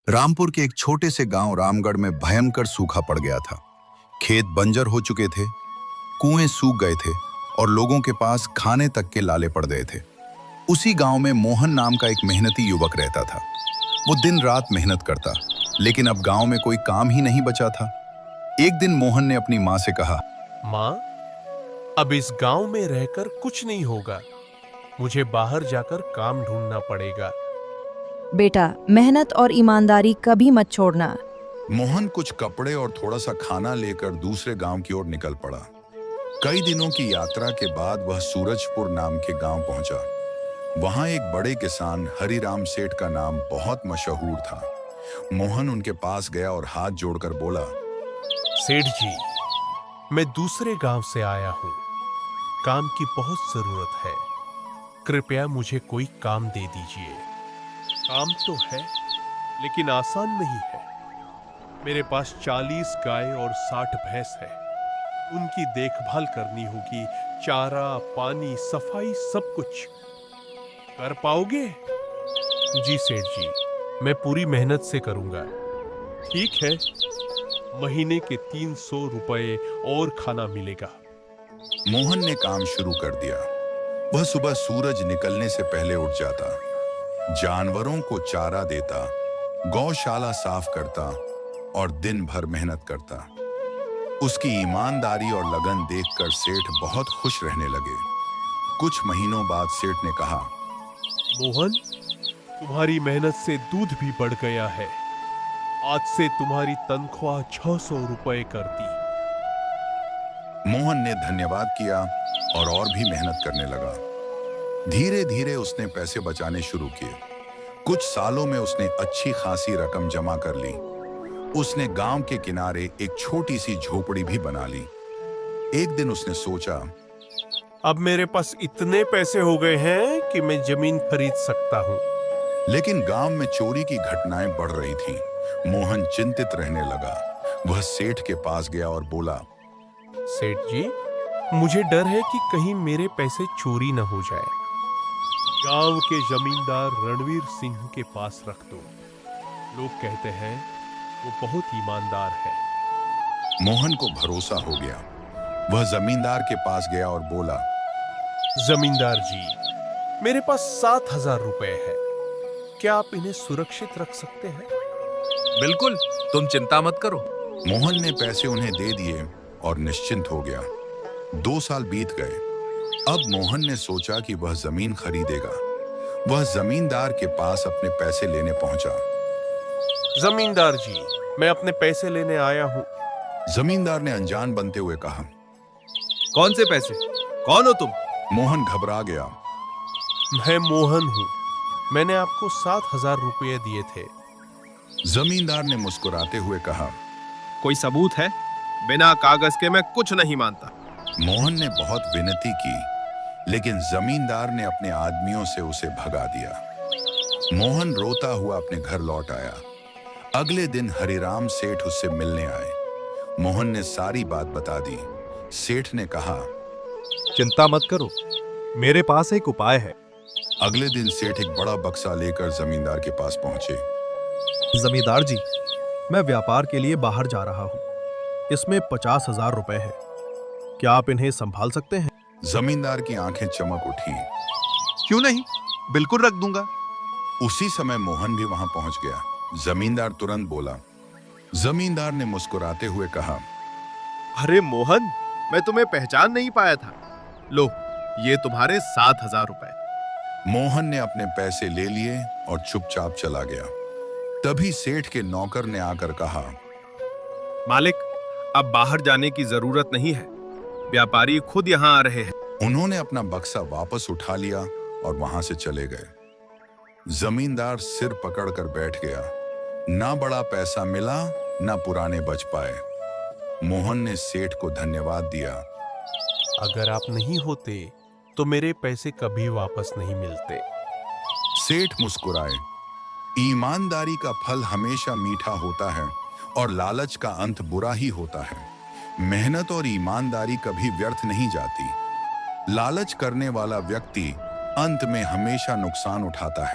रामपुर के एक छोटे से गांव रामगढ़ में भयंकर सूखा पड़ गया था। खेत बंजर हो चुके थे, कुएं सूख गए थे और लोगों के पास खाने तक के लाले पड़ गए थे। उसी गांव में मोहन नाम का एक मेहनती युवक रहता था। वो दिन रात मेहनत करता, लेकिन अब गांव में कोई काम ही नहीं बचा था। एक दिन मोहन ने अपनी माँ से कहा, माँ, अब इस गांव में रहकर कुछ नहीं होगा। मुझे बाहर जाकर काम ढूंढना पड़ेगा। बेटा, मेहनत और ईमानदारी कभी मत छोड़ना। मोहन कुछ कपड़े और थोड़ा सा खाना लेकर दूसरे गांव की ओर निकल पड़ा। कई दिनों की यात्रा के बाद वह सूरजपुर नाम के गांव पहुंचा। वहां एक बड़े किसान हरिराम सेठ का नाम बहुत मशहूर था। मोहन उनके पास गया और हाथ जोड़कर बोला, सेठ जी, मैं दूसरे गांव से आया हूं। काम की बहुत जरूरत है। कृपया मुझे कोई काम दे दीजिए। काम तो है, लेकिन आसान नहीं है। मेरे पास 40 गाय और 60 भैंस है। उनकी देखभाल करनी होगी, चारा, पानी, सफाई, सब कुछ। कर पाओगे? जी सेठ जी, मैं पूरी मेहनत से करूंगा। ठीक है, महीने के 300 रुपए और खाना मिलेगा। मोहन ने काम शुरू कर दिया। वह सुबह सूरज निकलने से पहले उठ जाता, जानवरों को चारा देता, गौशाला साफ करता और दिन भर मेहनत करता। उसकी ईमानदारी और लगन देखकर सेठ बहुत खुश रहने लगे। कुछ महीनों बाद सेठ ने कहा, मोहन, तुम्हारी मेहनत से दूध भी बढ़ गया है। आज से तुम्हारी तनख्वाह 600 रुपए कर दी। मोहन ने धन्यवाद किया और भी मेहनत करने लगा। धीरे धीरे उसने पैसे बचाने शुरू किए। कुछ सालों में उसने अच्छी खासी रकम जमा कर ली। उसने गांव के किनारे एक छोटी सी झोपड़ी भी बना ली। एक दिन उसने सोचा, अब मेरे पास इतने पैसे हो गए हैं कि मैं जमीन खरीद सकता हूँ। लेकिन गांव में चोरी की घटनाएं बढ़ रही थीं। मोहन चिंतित रहने लगा। वह सेठ के पास गया और बोला, सेठ जी, मुझे डर है कि कहीं मेरे पैसे चोरी न हो जाए। गांव के जमींदार रणवीर सिंह के पास रख दो। लोग कहते हैं वो बहुत ईमानदार है। मोहन को भरोसा हो गया। वह जमींदार के पास गया और बोला, जमींदार जी, मेरे पास 7,000 रुपए है। क्या आप इन्हें सुरक्षित रख सकते हैं? बिल्कुल, तुम चिंता मत करो। मोहन ने पैसे उन्हें दे दिए और निश्चिंत हो गया। 2 साल बीत गए। अब मोहन ने सोचा कि वह जमीन खरीदेगा। वह जमींदार के पास अपने पैसे लेने पहुंचा। जमींदार जी, मैं अपने पैसे लेने आया हूँ। जमींदार ने अनजान बनते हुए कहा, कौन से पैसे? कौन हो तुम? मोहन घबरा गया। मैं मोहन हूँ। मैंने आपको 7,000 रुपये दिए थे। जमींदार ने मुस्कुराते हुए कहा, कोई सबूत है? बिना कागज के मैं कुछ नहीं मानता। मोहन ने बहुत विनती की, लेकिन जमींदार ने अपने आदमियों से उसे भगा दिया। मोहन रोता हुआ अपने घर लौट आया। अगले दिन हरिराम सेठ उससे मिलने आए। मोहन ने सारी बात बता दी। सेठ ने कहा, चिंता मत करो, मेरे पास एक उपाय है। अगले दिन सेठ एक बड़ा बक्सा लेकर जमींदार के पास पहुंचे। जमींदार जी, मैं व्यापार के लिए बाहर जा रहा हूँ। इसमें 50,000 रुपए है। क्या आप इन्हें संभाल सकते हैं? जमींदार की आंखें चमक उठी। क्यों नहीं, बिल्कुल रख दूंगा। उसी समय मोहन भी वहां पहुंच गया। जमींदार तुरंत बोला। जमींदार ने मुस्कुराते हुए कहा, अरे मोहन, मैं तुम्हें पहचान नहीं पाया था। लो, ये तुम्हारे 7,000 रुपए। मोहन ने अपने पैसे ले लिए और चुपचाप चला गया। तभी सेठ के नौकर ने आकर कहा, मालिक, अब बाहर जाने की जरूरत नहीं है। व्यापारी खुद यहाँ आ रहे हैं। उन्होंने अपना बक्सा वापस उठा लिया और वहां से चले गए। जमींदार सिर पकड़कर बैठ गया। ना बड़ा पैसा मिला, ना पुराने बच पाए। मोहन ने सेठ को धन्यवाद दिया। अगर आप नहीं होते तो मेरे पैसे कभी वापस नहीं मिलते। सेठ मुस्कुराए। ईमानदारी का फल हमेशा मीठा होता है और लालच का अंत बुरा ही होता है। मेहनत और ईमानदारी कभी व्यर्थ नहीं जाती। लालच करने वाला व्यक्ति अंत में हमेशा नुकसान उठाता है।